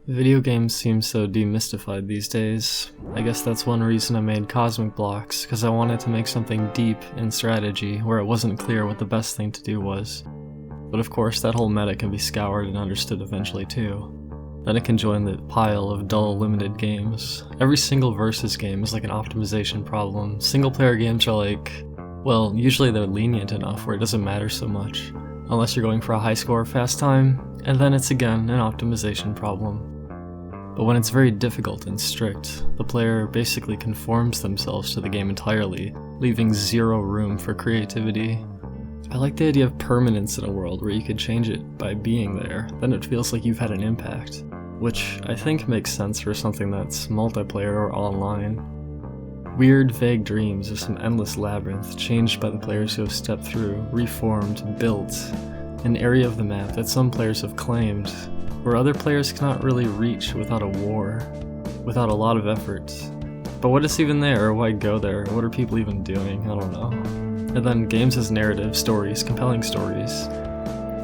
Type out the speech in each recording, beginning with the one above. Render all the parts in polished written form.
Video games seem so demystified these days. I guess that's one reason I made Cosmic Blocks, because I wanted to make something deep in strategy where it wasn't clear what the best thing to do was. But of course, that whole meta can be scoured and understood eventually too. Then it can join the pile of dull, limited games. Every single versus game is like an optimization problem. Single player games are like, well, usually they're lenient enough where it doesn't matter so much. Unless you're going for a high score fast time, and then it's again an optimization problem. But when it's very difficult and strict, the player basically conforms themselves to the game entirely, leaving zero room for creativity. I like the idea of permanence in a world where you could change it by being there, then it feels like you've had an impact, which I think makes sense for something that's multiplayer or online. Weird, vague dreams of some endless labyrinth changed by the players who have stepped through, reformed, built, an area of the map that some players have claimed, where other players cannot really reach without a war, without a lot of effort. But what is even there, or why go there, what are people even doing, I don't know. And then games as narrative, stories, compelling stories,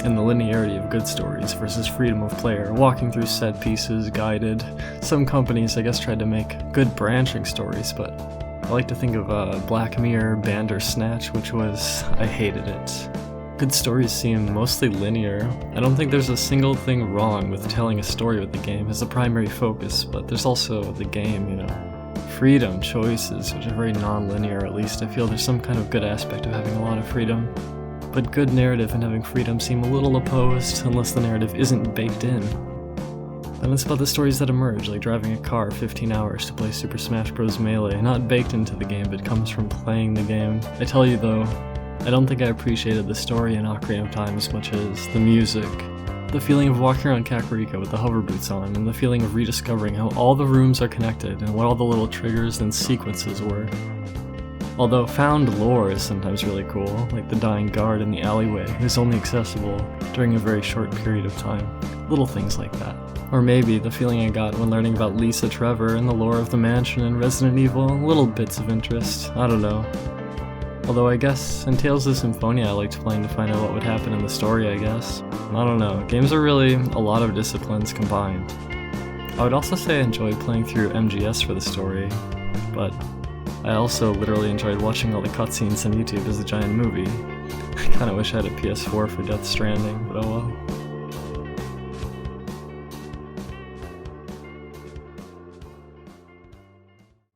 and the linearity of good stories versus freedom of player, walking through set pieces, guided. Some companies I guess tried to make good branching stories, but I like to think of Black Mirror, Bandersnatch, which was, I hated it. Good stories seem mostly linear. I don't think there's a single thing wrong with telling a story with the game as the primary focus, but there's also the game, you know. Freedom, choices, which are very non-linear at least. I feel there's some kind of good aspect of having a lot of freedom. But good narrative and having freedom seem a little opposed unless the narrative isn't baked in. Then it's about the stories that emerge, like driving a car 15 hours to play Super Smash Bros. Melee, not baked into the game, but comes from playing the game. I tell you though, I don't think I appreciated the story in Ocarina of Time as much as the music. The feeling of walking around Kakariko with the hover boots on, and the feeling of rediscovering how all the rooms are connected and what all the little triggers and sequences were. Although found lore is sometimes really cool, like the dying guard in the alleyway who's only accessible during a very short period of time. Little things like that. Or maybe the feeling I got when learning about Lisa Trevor and the lore of the mansion in Resident Evil, little bits of interest, I don't know. Although I guess in Tales of Symphonia I liked playing to find out what would happen in the story, I guess. I don't know, games are really a lot of disciplines combined. I would also say I enjoyed playing through MGS for the story, but I also literally enjoyed watching all the cutscenes on YouTube as a giant movie. I kinda wish I had a PS4 for Death Stranding, but oh well.